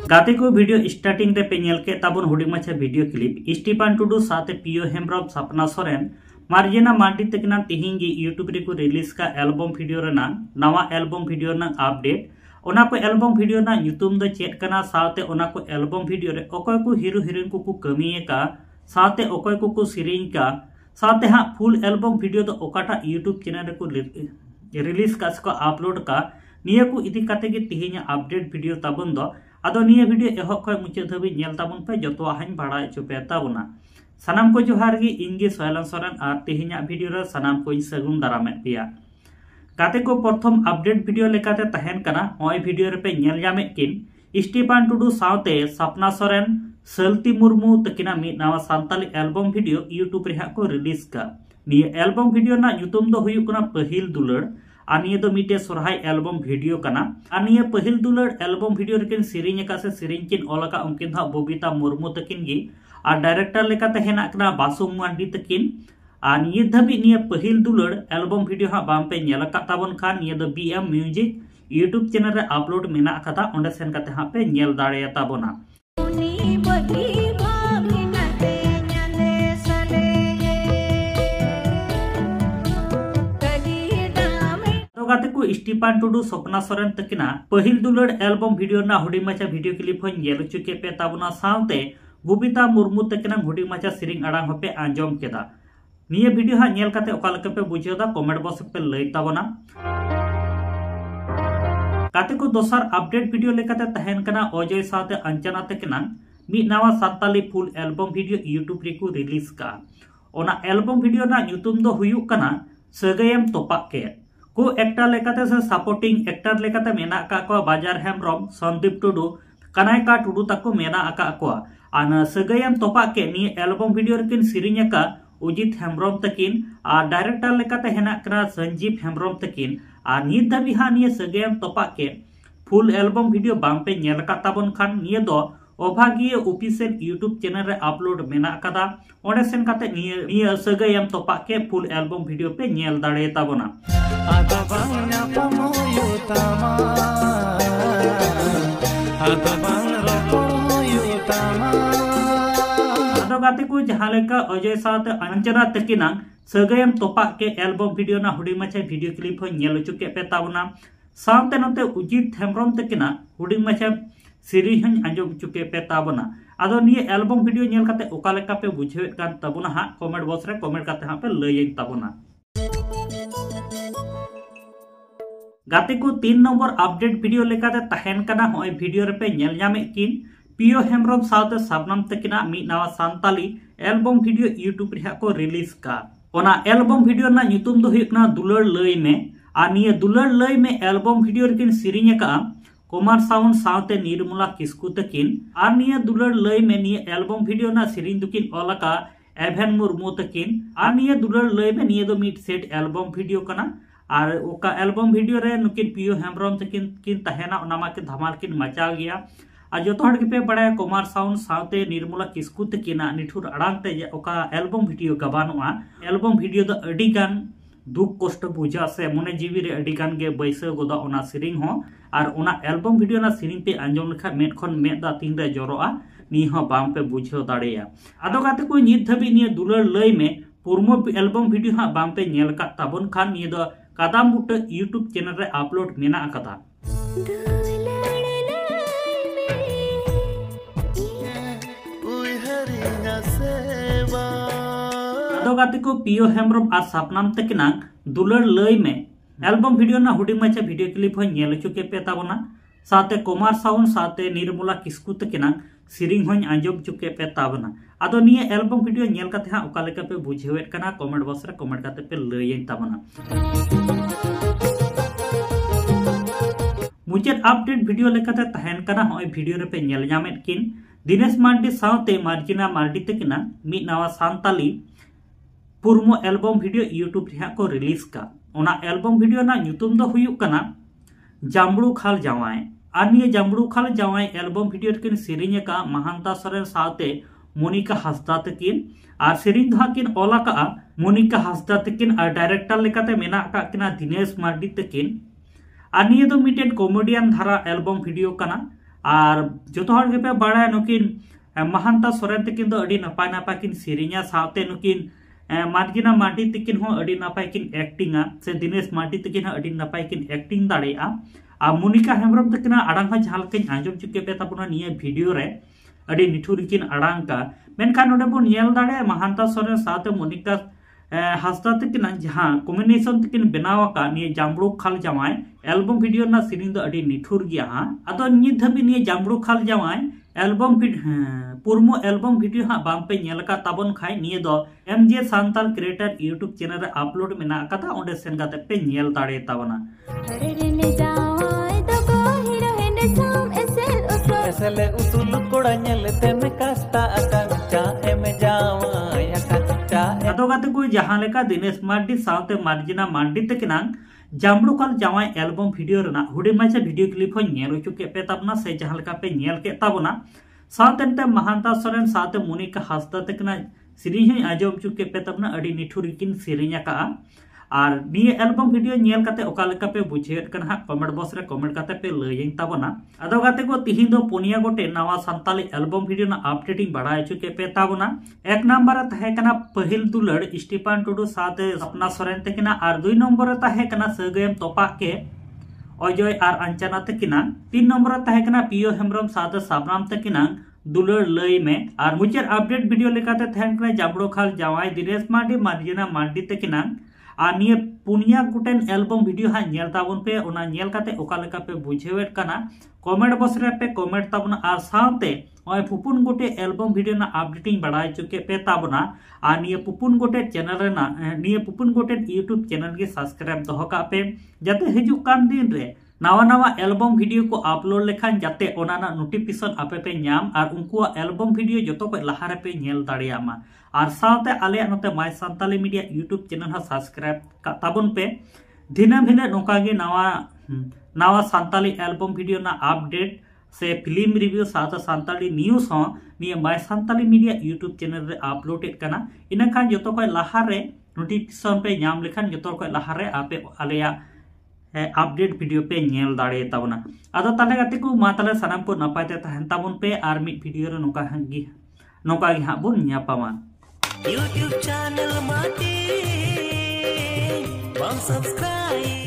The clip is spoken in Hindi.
गाते को वीडियो स्टार्टिंग रे पे नेल के ताबन हुडिंग माछा वीडियो क्लिप स्टीफान टुडू साथे पियो हेम्ब्रम सपना सोरेन मार्जिना मांडी तकना तिहिं गी यूट्यूब रे को रिलीज का एल्बम वीडियो रेना नवा एल्बम वीडियो ना अपडेट ओना को एल्बम वीडियो ना यूट्यूब द चेक कना साथे ओना को एल्बम वीडियो रे ओकय को हीरो हीरोइन को कमिये का साथे ओकय को सिरिंग का साथे हा फुल एल्बम वीडियो दो ओकाटा यूट्यूब चैनल रे को रिलीज का को अपलोड का निया को इदी काते गे तिहिं अपडेट वीडियो ताबन दो आदो निया वीडियो एहब खय मुचे धाबी नेल ताबन पे जतो हाइन बाड़ा चुपे ताबना सानाम को जोहार गी इंगे सोयलन सोरेन और तिहिं वीडियो रे सानाम को सगुन दारामे पिया गाते को प्रथम अपडेट वीडियो लेकाते तहन कना होय वीडियो रे पे नेल जामे किन स्टीफान टुडू सावते सपना सोरेन सलती मुर्मू तकिना मी नवा सान्ताली एल्बम वीडियो यूट्यूब रे को रिलीज का निया एल्बम वीडियो ना ᱧᱩᱛᱩᱢ ᱫᱚ हुयुग कना पहिल दुलड़ आ निया दो मिटे सोरहाय एल्बम वीडियो कना आ निया पहिल दुलड़ एल्बम वीडियो रेकिन सिरिंग का से सिरिंग किन ओलका उनकिन धा बबीता मुर्मू तकिन गी आ डायरेक्टर लेकाते हेना कना बासु मांडी तकिन आ निया धबी निया पहिल दुलड़ एल्बम वीडियो हा बाम पे नेल का ताबन खान निया दो बीएम म्यूजिक यूट्यूब चैनल रे अपलोड मेना कथा ओंडे सेन काते हा पे नेल दाड़े ताबोना गाते को स्टीफान टुडू सपना सोरेन तकिना पहिल दुलड़ एल्बम वीडियो ना हुडी माचा वीडियो क्लिप हो नेल चुके पे ताबना सावते बबीता मुर्मू तकिना हुडी माचा सिरिंग अड़ांग होपे आंजम केदा निया वीडियो हा नेल काते ओका लके पे बुझेदा कमेंट बॉक्स पे लई ताबना गाते को दोसर अपडेट वीडियो लेकाते तहन कना अजय सावते अंजना तकिना मी नवा सान्ताली फुल एल्बम वीडियो यूट्यूब रे को रिलीज का ओना एल्बम वीडियो ना ᱧᱩᱛᱩᱢ दो हुयुग कना सगयम तोपाक के को एक्टर लेकाते से सपोर्टिंग एक्टर लेकाते मेना का को बाजार हेम्ब्रम संदीप टुडू कनायका टुडू तको मेना का को आन सगयम तोपा के नि एल्बम वीडियो रेकिन सिरिंग का उजित हेम्ब्रम तकिन आ डायरेक्टर लेकाते हेना कना संजीव हेम्ब्रम तकिन आ नित दबी हा नि सगयम तोपा के फुल एल्बम वीडियो बाम पे नेल का ताबन खान नि दो अभागीय ऑफिशियल यूट्यूब चैनल रे अपलोड मेना कदा ओंडे सेन काते नि सगयम तोपा के फुल एल्बम वीडियो पे नेल दाड़े ताबना गाते को जहां लेका अजय साथ अंजना तकिना सगयम तोपा के एल्बम वीडियो ना हुडी माछा वीडियो क्लिप हो नेल चुके पे ताबना सावते नते उजित हेम्ब्रम तकिना हुडी माछा सिरिंग हन आंजम चुके पे ताबना आदो निये एल्बम वीडियो नेल काते ओका लेका पे बुझेत कान ताबना हा कमेंट बॉक्स रे कमेंट काते हा पे लयेन ताबना गाते को 3 नंबर अपडेट वीडियो लेकाते तहन कना होय वीडियो रे पे नेल जामे किन पियो हेम्ब्रम सावते सबनाम तकिना मी नवा सान्ताली एल्बम वीडियो यूट्यूब रे को रिलीज का ओना एल्बम वीडियो ना ᱧᱩᱛᱩᱢ दो हुयुग ना दुलड़ लय में आ निये दुलड़ लय में एल्बम वीडियो रेकिन सिरिंग का कुमार साउंड सावते निर्मला किस्कू तकिन आ निये दुलड़ लय में निये एल्बम वीडियो ना सिरिंग दुकिन ओलका एवेन मुर्मू तकिन आ निये दुलड़ लय में निये दो मिट सेट एल्बम वीडियो कना और ओका एल्बम वीडियो रे नुकिन पियो हेम्ब्रम तकिन किन तहना ओनामा के धमाल किन मचाव गया आ जो हड़ के पे बड़ा कुमार साउंड सावते निर्मला किस्कू तकिना निठुर अड़ांग ते ओका एल्बम वीडियो गबानुआ एल्बम वीडियो दो अडी गान दुख कष्ट बुझा से मने जीवी रे अडी गान गे बैसे गोदा ओना सिरिंग हो और ओना एल्बम वीडियो ना सिरिंग पे आंजम लेखा मेट खन मेट दा तीन रे जरोआ नी हो बाम पे बुझो दाड़ेया आदो गाते को नित धबी निये दुलड़ लय में पुरमो एल्बम वीडियो हा बाम पे नेल का ताबन खान निये दो कादाम बुट यूट्यूब चैनल रे अपलोड मेना कदा गाते को पियो हेम्ब्रम और सपनाम तकिना दुलड़ लय में एल्बम वीडियो ना हुडी माछा वीडियो क्लिप हो नेल चुके पे ताबना साथे कुमार साउंड साथे निर्मला किस्कू तकिना सिरिंग होñ आंजम चुके पे ताबना आदो निये एल्बम वीडियो नेल काते हा ओका लेका पे बुझेवेत कना कमेंट बॉक्स रे कमेंट काते पे लयेन ताबना मुचेत अपडेट वीडियो लेकाते तहन कना होय वीडियो रे पे नेल जामेत किन दिनेश मांडी सावते मार्जिना मांडी तकिना मी नवा सान्ताली पुरमो एल्बम वीडियो यूट्यूब रे को रिलीज का ओना एल्बम वीडियो ना ᱧᱩᱛᱩᱢ दो हुयुग कना जामड़ू खाल जावाय आ निये जामड़ू खाल जावाय एल्बम वीडियो रेकिन सिरिंग का महांता सोरेन सावते मोनिका हंसदा तकिन और सिरिंग दो किन ओला का मोनिका हंसदा तकिन और डायरेक्टर लेकाते मेना का किना दिनेश मार्डी तकिन और निये दो मिटेन कॉमेडियन धारा एल्बम वीडियो कना और जो हर के पे बड़ा नुकिन महांता सोरेन तकिन दो अड़ी नपाय नपाय किन सेरिया साथे नुकिन मार्जिना मार्डी तकिन हो अड़ी नपाय किन एक्टिंगा से दिनेश मार्डी तकिन हो अड़ी नपाय किन एक्टिंग दाड़ेया आ मोनिका हेम्ब्रम तकिना अड़ांग हो जहां लकिन आंजम चुके पे ताबुना निये वीडियो रे अड़ी निठुर किन अड़ांग का मेनखान नोडे बो नियल दाड़े महांता सोरेन साथे मोनिका हासदा तकिना जहां कॉम्बिनेशन तकिन बनावा का निये जामड़ू खाल जमाय एल्बम वीडियो ना सीरीज दो अड़ी निठुर गिया अदो नित धबी निये जामड़ू खाल जमाय एल्बम पुरमो एल्बम वीडियो हाँ बांग पे नेल का ताबन खाय निये दो MJ Santal creator YouTube channel रे अपलोड मेना कथा ओंडे सेन गाते पे नेल दाड़े ताबना एसले उसुल कोड़ा नेलते में कास्ता अकन चा एम जावाय अकन चा अदो गाते को जहां लेका दिनेश मार्डी साथे मार्जिना मार्डी तकिना जामड़ू काल जावाय एल्बम वीडियो रना हुडी माछा वीडियो क्लिप हो नेल चुके पे ताबना से जहां लेका पे नेल के ताबना साथे महांता सोरेन साथे मोनिका हासदा तकिना सीरीज हो आजम चुके पे ताबना अड़ी निठुर किन सीरीज का और निये एल्बम वीडियो नेल काते ओका लेका पे बुझेत कना कमेंट बॉक्स रे कमेंट काते पे लयिन ताबना अदो गाते को तिहिन दो पुनिया गोटे नवा संताली एल्बम वीडियो ना अपडेटिंग बढ़ाय चुके पे ताबना एक नंबर तहे कना पहिल दुलड़ स्टीफन टुडू साथे सपना सोरेन तकिना और 2 नंबर तहे कना सगेम तोपा के अजय और अंचना तकिना 3 नंबर तहे कना पियो हेम्ब्रम साथे साबराम तकिना दुलड़ लय में और मुचर अपडेट वीडियो लेकाते तहन कना जाबड़ो खाल जावाय दिनेश मार्डी मार्जिना मार्डी तकिना और निये पुनिया गुटेन एल्बम वीडियो हाँ नेल ताबन पे ओना नेल काते ओका लेका पे बुझेवेट कना कमेंट बॉक्स रे पे कमेंट ताबना और साथे ओय पुपुन गोटे एल्बम वीडियो ना अपडेटिंग बढ़ाय चुके पे ताबना और निये पुपुन गोटे चैनल रे ना निये पुपुन गोटे यूट्यूब चैनल के सब्सक्राइब दोहो का पे जाते हिजुक कान दिन रे नवा नवा एल्बम वीडियो को अपलोड लेखान जाते ओना ना नोटिफिकेशन आपे पे नाम और उनको एल्बम वीडियो जतो को लहारे पे नेल दाड़ियामा और साथे आले नोते my Santali media YouTube channel हा सब्सक्राइब का ताबन पे दिना भिने नोका गे नवा सांताली एल्बम वीडियो ना अपडेट से फिल्म रिव्यू साथ सांताली न्यूज़ हो निये my Santali media YouTube channel रे अपलोडेड कना इनखान जतो को लहारे नोटिफिकेशन पे नाम लेखान जतो को लहारे आपे आलेया अपडेट वीडियो पे नेल दाड़े ताबना अदो ताले गाते को मा ताले सनाम को नपायते तहन ताबन पे आर मिड वीडियो रे नोका गी हां बोन न्यापामा YouTube channel माटी सब्सक्राइब